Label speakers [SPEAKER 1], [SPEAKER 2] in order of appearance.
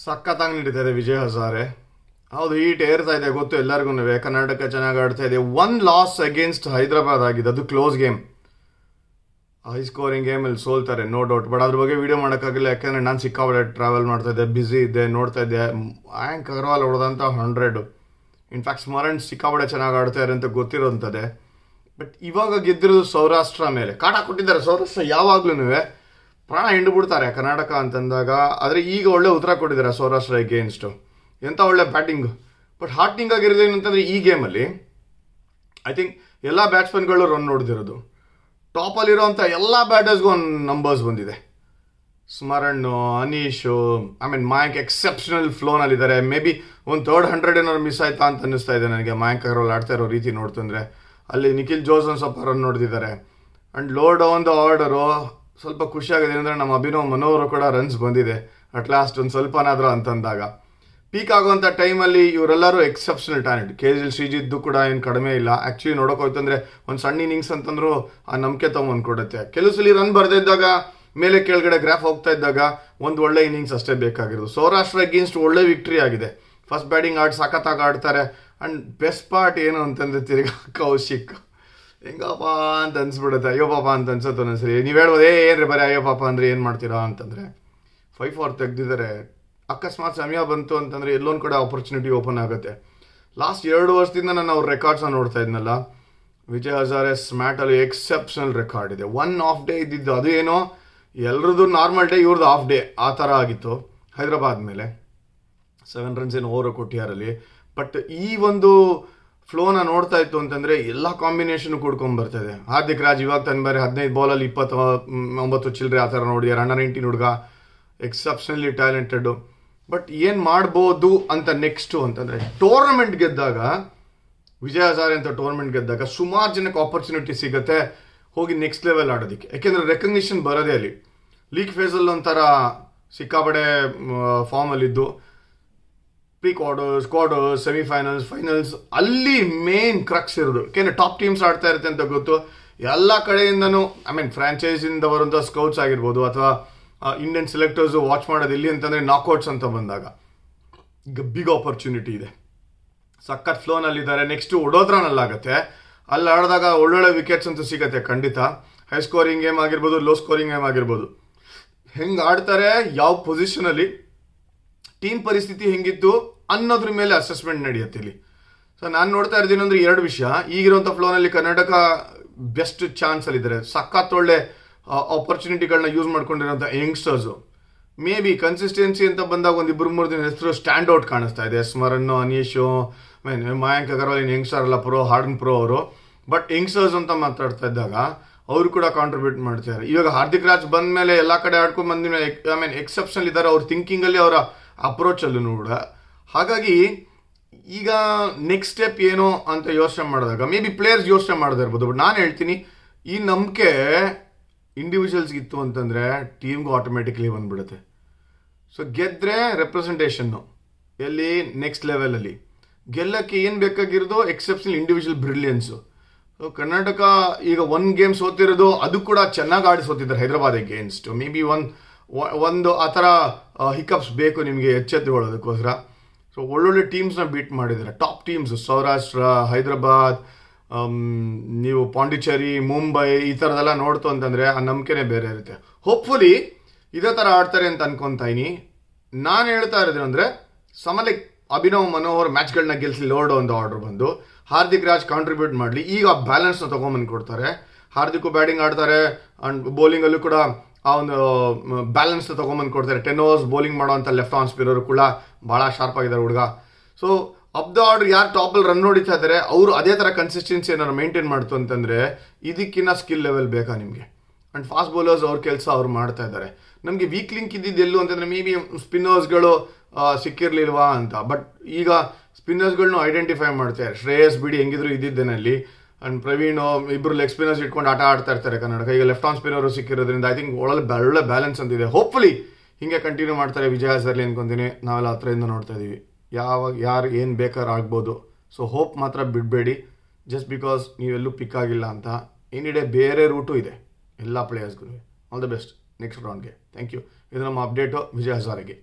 [SPEAKER 1] ಸಖತ್ತಾಗಿ ನಡೀತಾ ಇದೆ ವಿಜಯ್ ಹಜಾರೆ. ಹೌದು, ಹೀಟ್ ಏರ್ತಾ ಇದೆ ಗೊತ್ತು ಎಲ್ಲರಿಗೂ. ಕರ್ನಾಟಕ ಚೆನ್ನಾಗಿ ಆಡ್ತಾ ಇದೆ. 1 ಲಾಸ್ ಅಗೇನ್ಸ್ಟ್ ಹೈದರಾಬಾದ್ ಆಗಿದೆ, ಅದು ಕ್ಲೋಸ್ ಗೇಮ್, ಹೈ ಸ್ಕೋರಿಂಗ್ ಗೇಮಲ್ಲಿ ಸೋಲ್ತಾರೆ ನೋ ಡೌಟ್. ಬಟ್ ಅದ್ರ ಬಗ್ಗೆ ವಿಡಿಯೋ ಮಾಡೋಕ್ಕಾಗಿಲ್ಲ, ಯಾಕಂದರೆ ನಾನು ಸಿಕ್ಕಾಪಟ್ಟೆ ಟ್ರಾವೆಲ್ ಮಾಡ್ತಾ ಇದ್ದೆ, ಬ್ಯುಸಿ ಇದ್ದೆ, ನೋಡ್ತಾ ಇದ್ದೆ. ಮಯಾಂಕ್ ಅಗರ್ವಾಲ್ ಹೊಡೆದಂಥ 100. ಇನ್ಫ್ಯಾಕ್ಟ್ ಸ್ಮರಣ್ ಸಿಕ್ಕಾಪಟ್ಟೆ ಚೆನ್ನಾಗಿ ಆಡ್ತಾರೆ ಅಂತ ಗೊತ್ತಿರೋಂಥದ್ದೇ. ಬಟ್ ಇವಾಗ ಗೆದ್ದಿರೋದು ಸೌರಾಷ್ಟ್ರ ಮೇಲೆ ಕಾಟ ಕೊಟ್ಟಿದ್ದಾರೆ. ಸೌರಾಷ್ಟ್ರ ಯಾವಾಗ್ಲೂ ಪ್ರಾಣ ಹಿಂಡ್ಬಿಡ್ತಾರೆ ಕರ್ನಾಟಕ ಅಂತಂದಾಗ. ಆದರೆ ಈಗ ಒಳ್ಳೆ ಉತ್ತರ ಕೊಟ್ಟಿದ್ದಾರೆ ಸೌರಾಷ್ಟ್ರ ಅಗೇನ್ಸ್ಟು. ಎಂಥ ಒಳ್ಳೆ ಬ್ಯಾಟಿಂಗ್. ಬಟ್ ಹಾರ್ಟ್ನಿಂಗ್ ಆಗಿರೋದು ಏನಂತಂದರೆ ಈ ಗೇಮಲ್ಲಿ ಐ ಥಿಂಕ್ ಎಲ್ಲ ಬ್ಯಾಟ್ಸ್ಮನ್ಗಳು ರನ್ ನೋಡ್ದಿರೋದು. ಟಾಪಲ್ಲಿರೋಂಥ ಎಲ್ಲ ಬ್ಯಾಟರ್ಸ್ಗೂ ಒಂದು ನಂಬರ್ಸ್ ಬಂದಿದೆ. ಸ್ಮರಣ್, ಅನೀಶು, ಮಯಾಂಕ್ ಎಕ್ಸೆಪ್ಷನಲ್ ಫ್ಲೋನಲ್ಲಿದ್ದಾರೆ. ಮೇ ಬಿ ಒಂದು 3rd 100 ಏನಾದ್ರು ಮಿಸ್ ಆಯ್ತಾ ಅಂತ ಅನ್ನಿಸ್ತಾ ಇದೆ ನನಗೆ ಮಯಾಂಕ್ ಅಗರ್ವಾಲ್ ಆಡ್ತಾ ಇರೋ ರೀತಿ ನೋಡ್ತಂದ್ರೆ. ಅಲ್ಲಿ ನಿಖಿಲ್ ಜೋಸನ್ ಸ್ವಲ್ಪ ರನ್ ನೋಡ್ತಿದ್ದಾರೆ. And low down the order ಸ್ವಲ್ಪ ಖುಷಿಯಾಗಿದೆ ಅಂದರೆ ನಮ್ಮ ಅಭಿನವ್ ಮನೋಹರ್ ಕೂಡ ರನ್ಸ್ ಬಂದಿದೆ ಅಟ್ಲಾಸ್ಟ್ ಒಂದು ಸ್ವಲ್ಪನಾದರೂ ಅಂತಂದಾಗ. ಪೀಕ್ ಆಗುವಂಥ ಟೈಮಲ್ಲಿ ಇವರೆಲ್ಲರೂ ಎಕ್ಸೆಪ್ಷನಲ್ ಟ್ಯಾಲೆಂಟ್. KL ಶ್ರೀಜಿತ್ತು ಕೂಡ ಏನು ಕಡಿಮೆ ಇಲ್ಲ. ಆ್ಯಕ್ಚುಲಿ ನೋಡೋಕೆ ಹೋಯ್ತಂದ್ರೆ ಒಂದು ಸಣ್ಣ ಇನ್ನಿಂಗ್ಸ್ ಅಂತಂದ್ರೂ ಆ ನಂಬಿಕೆ ತೊಗೊಂಡು ಕೊಡುತ್ತೆ. ಕೆಲವು ಸಲ ರನ್ ಬರೆದಿದ್ದಾಗ ಮೇಲೆ ಕೆಳಗಡೆ ಗ್ರಾಫ್ ಹೋಗ್ತಾ ಇದ್ದಾಗ ಒಂದು ಒಳ್ಳೆ ಇನ್ನಿಂಗ್ಸ್ ಅಷ್ಟೇ ಬೇಕಾಗಿರೋದು. ಸೌರಾಷ್ಟ್ರ ಅಗೇನ್ಸ್ಟ್ ಒಳ್ಳೆ ವಿಕ್ಟ್ರಿ ಆಗಿದೆ. ಫಸ್ಟ್ ಬ್ಯಾಟಿಂಗ್ ಸಖತ್ತಾಗಿ ಆಡ್ತಾರೆ. ಆ್ಯಂಡ್ ಬೆಸ್ಟ್ ಪಾರ್ಟ್ ಏನು ಅಂತಂದ್ರೆ ತಿರ್ಗಾ ಕೌಶಿಕ್ ಹೆಂಗಪ್ಪ ಅಂತ ಅನ್ಸ್ಬಿಡುತ್ತೆ. ಅಯ್ಯೋ ಪಾಪ ಅಂತ ಅನ್ಸುತ್ತೆ ಒಂದೊಂದ್ಸರಿ. ನೀವು ಹೇಳ್ಬೋದು ಏನ್ರಿ ಬರೀ ಅಯ್ಯೋ ಪಾಪ ಅಂದರೆ ಏನು ಮಾಡ್ತೀರಾ ಅಂತಂದರೆ 5 ತೆಗ್ದಿದ್ದಾರೆ. ಅಕಸ್ಮಾತ್ ಸಮಯ ಬಂತು ಅಂತಂದರೆ ಎಲ್ಲೊಂದು ಕಡೆ ಆಪರ್ಚುನಿಟಿ ಓಪನ್ ಆಗುತ್ತೆ. ಲಾಸ್ಟ್ 2 ವರ್ಷದಿಂದ ನಾನು ಅವ್ರ ರೆಕಾರ್ಡ್ಸ್ನ ನೋಡ್ತಾ ಇದ್ನಲ್ಲ. ವಿಜಯ್ ಹಜಾರೆ ಸ್ಮ್ಯಾಟಲ್ಲಿ ಎಕ್ಸೆಪ್ಷನಲ್ ರೆಕಾರ್ಡ್ ಇದೆ. 1 ಆಫ್ ಡೇ ಇದ್ದಿದ್ದು, ಅದು ಏನೋ ಎಲ್ರದ್ದು ನಾರ್ಮಲ್ ಡೇ, ಇವ್ರದ್ದು ಆಫ್ ಡೇ ಆ ಥರ ಆಗಿತ್ತು ಹೈದರಾಬಾದ್ ಮೇಲೆ. 7 runs ಏನು ಓವರ್ ಕೊಟ್ಟಿಯಾರಲ್ಲಿ. ಬಟ್ ಈ ಒಂದು ಫ್ಲೋನ ನೋಡ್ತಾ ಇತ್ತು ಅಂತಂದರೆ ಎಲ್ಲ ಕಾಂಬಿನೇಷನ್ ಕೂಡ್ಕೊಂಡ್ಬರ್ತಾ ಇದೆ. ಹಾರ್ದಿಕ್ ರಾಜ್ ಇವಾಗ ತನ್ನ ಬೇರೆ 15 ಬಾಲಲ್ಲಿ 29 ಚಿಲ್ಲರೆ ಆ ಥರ ನೋಡಿದ್ದಾರೆ. ಅಂಡರ್ 19 ಹುಡುಗ, ಎಕ್ಸೆಪ್ಷನಲಿ ಟ್ಯಾಲೆಂಟೆಡು. ಬಟ್ ಏನು ಮಾಡ್ಬೋದು ಅಂತ ನೆಕ್ಸ್ಟು ಅಂತಂದರೆ ಟೂರ್ನಮೆಂಟ್ ಗೆದ್ದಾಗ, ವಿಜಯ್ ಹಜಾರೆ ಅಂತ ಟೂರ್ನಮೆಂಟ್ ಗೆದ್ದಾಗ ಸುಮಾರು ಜನಕ್ಕೆ ಆಪರ್ಚುನಿಟಿ ಸಿಗುತ್ತೆ ಹೋಗಿ ನೆಕ್ಸ್ಟ್ ಲೆವೆಲ್ ಆಡೋದಕ್ಕೆ. ಯಾಕೆಂದರೆ ರೆಕಗ್ನಿಷನ್ ಬರೋದೇ ಅಲ್ಲಿ. ಲೀಗ್ ಫೇಸಲ್ಲಿ ಒಂಥರ ಸಿಕ್ಕಾಪಡೆ ಫಾರ್ಮಲ್ಲಿದ್ದು ಪ್ರೀ ಕ್ವಾರ್ಟರ್ಸ್, ಸೆಮಿಫೈನಲ್ಸ್, ಫೈನಲ್ಸ್ ಅಲ್ಲಿ ಮೇನ್ ಕ್ರಕ್ಸ್ ಇರೋದು. ಯಾಕೆಂದರೆ ಟಾಪ್ ಟೀಮ್ಸ್ ಆಡ್ತಾ ಇರುತ್ತೆ ಅಂತ ಗೊತ್ತು. ಎಲ್ಲ ಕಡೆಯಿಂದನೂ ಫ್ರಾಂಚೈಸಿಂದ ಬರುವಂಥ ಸ್ಕೌಟ್ಸ್ ಆಗಿರ್ಬೋದು ಅಥವಾ ಇಂಡಿಯನ್ ಸೆಲೆಕ್ಟರ್ಸು ವಾಚ್ ಮಾಡೋದು ಎಲ್ಲಿ ಅಂತಂದರೆ ನಾಕ್ಔಟ್ಸ್ ಅಂತ ಬಂದಾಗ ಈಗ ಬಿಗ್ ಆಪರ್ಚುನಿಟಿ ಇದೆ. ಸಖತ್ ಫ್ಲೋನಲ್ಲಿದ್ದಾರೆ. ನೆಕ್ಸ್ಟು ವಡೋದರಾನಲ್ಲಾಗತ್ತೆ. ಅಲ್ಲಿ ಆಡಿದಾಗ ಒಳ್ಳೊಳ್ಳೆ ವಿಕೆಟ್ಸ್ ಅಂತೂ ಸಿಗುತ್ತೆ ಖಂಡಿತ. ಹೈ ಸ್ಕೋರಿಂಗ್ ಗೇಮ್ ಆಗಿರ್ಬೋದು, ಲೋ ಸ್ಕೋರಿಂಗ್ ಗೇಮ್ ಆಗಿರ್ಬೋದು. ಹೆಂಗೆ ಆಡ್ತಾರೆ, ಯಾವ ಪೊಸಿಷನಲ್ಲಿ, ಟೀಮ್ ಪರಿಸ್ಥಿತಿ ಹೆಂಗಿತ್ತು ಅನ್ನೋದ್ರ ಮೇಲೆ ಅಸೆಸ್ಮೆಂಟ್ ನಡೆಯುತ್ತೆ ಇಲ್ಲಿ. ಸೊ ನಾನು ನೋಡ್ತಾ ಇದ್ದೀನಿ ಅಂದರೆ 2 ವಿಷಯ. ಈಗಿರುವಂಥ ಫ್ಲೋನಲ್ಲಿ ಕರ್ನಾಟಕ ಬೆಸ್ಟ್ ಚಾನ್ಸಲ್ಲಿದ್ದಾರೆ. ಸಖತ್ ಒಳ್ಳೆ ಆಪರ್ಚುನಿಟಿಗಳನ್ನ ಯೂಸ್ ಮಾಡ್ಕೊಂಡಿರೋಂಥ ಯಂಗ್ಸ್ಟರ್ಸು. ಮೇ ಬಿ ಕನ್ಸಿಸ್ಟೆನ್ಸಿ ಅಂತ ಬಂದಾಗ 1-2-3 ದಿನ ಹೆಸರು ಸ್ಟ್ಯಾಂಡ್ ಔಟ್ ಕಾಣಿಸ್ತಾ ಇದೆ. ಸ್ಮರಣ್, ಅನೀಶು, ಮಯಾಂಕ್ ಅಗರ್ವಾಲ್ ಏನು ಯಂಗ್ಸ್ಟರ್ ಅಲ್ಲ, ಹಾರ್ಡನ್ ಪ್ರೋ ಅವರು. ಬಟ್ ಯಂಗ್ಸ್ಟರ್ಸ್ ಅಂತ ಮಾತಾಡ್ತಾ ಇದ್ದಾಗ ಅವರು ಕೂಡ ಕಾಂಟ್ರಿಬ್ಯೂಟ್ ಮಾಡ್ತಾರೆ. ಇವಾಗ ಹಾರ್ದಿಕ್ ರಾಜ್ ಬಂದ ಮೇಲೆ ಎಲ್ಲ ಕಡೆ ಆಡ್ಕೊಂಡು ಬಂದ ಮೇಲೆ ಎಕ್ಸೆಪ್ಷನಲ್ ಇದ್ದಾರೆ ಅವ್ರ ಥಿಂಕಿಂಗಲ್ಲಿ, ಅವರ ಅಪ್ರೋಚಲ್ಲೂ ಕೂಡ. ಹಾಗಾಗಿ ಈಗ ನೆಕ್ಸ್ಟ್ ಸ್ಟೆಪ್ ಏನು ಅಂತ ಯೋಚನೆ ಮಾಡಿದಾಗ ಮೇ ಬಿ ಪ್ಲೇಯರ್ಸ್ ಯೋಚನೆ ಮಾಡದೇ ಇರ್ಬೋದು. ಬಟ್ ನಾನು ಹೇಳ್ತೀನಿ, ಈ ನಂಬಿಕೆ ಇಂಡಿವಿಜುವಲ್ಸ್ಗಿತ್ತು ಅಂತಂದರೆ ಟೀಮ್ಗೂ ಆಟೋಮೆಟಿಕ್ಲಿ ಬಂದ್ಬಿಡುತ್ತೆ. ಸೊ ಗೆದ್ದರೆ ರೆಪ್ರೆಸೆಂಟೇಷನ್ನು ಎಲ್ಲಿ ನೆಕ್ಸ್ಟ್ ಲೆವೆಲಲ್ಲಿ ಗೆಲ್ಲಕ್ಕೆ ಏನು ಬೇಕಾಗಿರೋದು ಎಕ್ಸೆಪ್ಷನಲ್ ಇಂಡಿವಿಜುವಲ್ ಬ್ರಿಲಿಯನ್ಸು. ಸೊ ಕರ್ನಾಟಕ ಈಗ 1 ಗೇಮ್ ಸೋತಿರೋದು, ಅದು ಕೂಡ ಚೆನ್ನಾಗಿ ಆಡಿ ಸೋತಿದ್ದಾರೆ ಹೈದರಾಬಾದ್ ಅಗೇನ್ಸ್ಟ್. ಮೇ ಬಿ ಒಂದು ಆ ಥರ ಹಿಕಪ್ಸ್ ಬೇಕು ನಿಮಗೆ ಎಚ್ಚೆತ್ತುಕೊಳ್ಳೋದಕ್ಕೋಸ್ಕರ. ಸೊ ಒಳ್ಳೊಳ್ಳೆ ಟೀಮ್ಸ್ನ ಬೀಟ್ ಮಾಡಿದ್ದಾರೆ, ಟಾಪ್ ಟೀಮ್ಸ್. ಸೌರಾಷ್ಟ್ರ, ಹೈದರಾಬಾದ್, ನೀವು ಪಾಂಡಿಚೇರಿ, ಮುಂಬೈ ಈ ಥರದೆಲ್ಲ ನೋಡ್ತು ಅಂತಂದರೆ ಆ ನಂಬಿಕೆನೇ ಬೇರೆ ಇರುತ್ತೆ. ಹೋಪ್ಫುಲಿ ಇದೇ ಥರ ಆಡ್ತಾರೆ ಅಂತ ಅನ್ಕೊತಾಯಿನಿ. ನಾನು ಹೇಳ್ತಾ ಇರೋದು ಅಂದರೆ ಲೈಕ್ ಅಭಿನವ್ ಮನೋಹರ್ ಮ್ಯಾಚ್ಗಳನ್ನ ಗೆಲ್ಲಿಸಿ ಲೋಡ್ ಒಂದು ಆರ್ಡರ್ ಬಂದು ಹಾರ್ದಿಕ್ ರಾಜ್ ಕಾಂಟ್ರಿಬ್ಯೂಟ್ ಮಾಡಲಿ. ಈಗ ಬ್ಯಾಲೆನ್ಸ್ನ ತೊಗೊಂಬಂದು ಕೊಡ್ತಾರೆ. ಹಾರ್ದಿಕ್ ಬ್ಯಾಟಿಂಗ್ ಆಡ್ತಾರೆ ಆ್ಯಂಡ್ ಬೌಲಿಂಗಲ್ಲೂ ಕೂಡ ಆ ಒಂದು ಬ್ಯಾಲೆನ್ಸ್ನ ತೊಗೊಂಬಂದು ಕೊಡ್ತಾರೆ. 10 overs ಬೌಲಿಂಗ್ ಮಾಡೋವಂಥ ಲೆಫ್ಟ್ ಆನ್ ಸ್ಪಿನ್ನರು ಕೂಡ ಭಾಳ ಶಾರ್ಪ್ ಆಗಿದ್ದಾರೆ ಹುಡುಗ. ಸೊ ಅಪ್ ದ ಆರ್ಡರ್ ಯಾರು ಟಾಪಲ್ಲಿ ರನ್ ನೋಡಿತಾ ಇದ್ದಾರೆ ಅವರು ಅದೇ ಥರ ಕನ್ಸಿಸ್ಟೆನ್ಸಿ ಏನಾದ್ರು ಮೇಂಟೈನ್ ಮಾಡ್ತು ಅಂತಂದರೆ ಇದಕ್ಕಿನ್ನ ಸ್ಕಿಲ್ ಲೆವೆಲ್ ಬೇಕಾ ನಿಮಗೆ. ಆ್ಯಂಡ್ ಫಾಸ್ಟ್ ಬೌಲರ್ಸ್ ಅವ್ರ ಕೆಲಸ ಅವ್ರು ಮಾಡ್ತಾ ಇದ್ದಾರೆ. ನಮಗೆ ವೀಕ್ ಲಿಂಕ್ ಇದ್ದಿದ್ದು ಎಲ್ಲೂ ಅಂತಂದರೆ ಮೇ ಬಿ ಸ್ಪಿನ್ನರ್ಸ್ಗಳು ಸಿಕ್ಕಿರಲಿಲ್ವಾ ಅಂತ. ಬಟ್ ಈಗ ಸ್ಪಿನ್ನರ್ಸ್ಗಳನ್ನೂ ಐಡೆಂಟಿಫೈ ಮಾಡ್ತಾರೆ. ಶ್ರೇಯಸ್ ಬಿಡಿ ಹೆಂಗಿದ್ರು ಇದ್ದಿದ್ದೇನಲ್ಲಿ. ಆ್ಯಂಡ್ ಪ್ರವೀಣ್ ಇಬ್ಬರು ಲೆಗ್ ಸ್ಪಿನ್ನರ್ಸ್ ಇಟ್ಕೊಂಡು ಆಟ ಆಡ್ತಾ ಇರ್ತಾರೆ ಕರ್ನಾಟಕ. ಈಗ ಲೆಫ್ಟ್ ಆನ್ ಸ್ಪಿನ್ನರು ಸಿಕ್ಕಿರೋದ್ರಿಂದ ಐ ಥಿಂಕ್ ಒಳ್ಳೆ ಬ್ಯಾಲೆನ್ಸ್ ಅಂತಿದೆ. ಹೋಪ್ಫುಲಿ ಹಿಂಗೆ ಕಂಟಿನ್ಯೂ ಮಾಡ್ತಾರೆ ವಿಜಯ್ ಹಜಾರೆ ಅನ್ಕೊಂತೀನಿ. ನಾವೆಲ್ಲ ಹತ್ರದಿಂದ ನೋಡ್ತಾ ಇದ್ದೀವಿ. ಯಾರು ಏನು ಬೇಕಾದ್ರೂ ಆಗ್ಬೋದು. ಸೊ ಹೋಪ್ ಮಾತ್ರ ಬಿಡಬೇಡಿ. ಜಸ್ಟ್ ಬಿಕಾಸ್ ನೀವೆಲ್ಲೂ ಪಿಕ್ ಆಗಿಲ್ಲ ಅಂತ. ಎನಿ ಡೇ ಬೇರೆ ರೂಟು ಇದೆ ಎಲ್ಲ ಪ್ಲೇಯರ್ಸ್ಗೂ. ಆಲ್ ದ ಬೆಸ್ಟ್ ನೆಕ್ಸ್ಟ್ ರೌಂಡ್ಗೆ. Thank you. ಇದು ನಮ್ಮ ಅಪ್ಡೇಟು ವಿಜಯ್ ಹಜಾರೆಗೆ.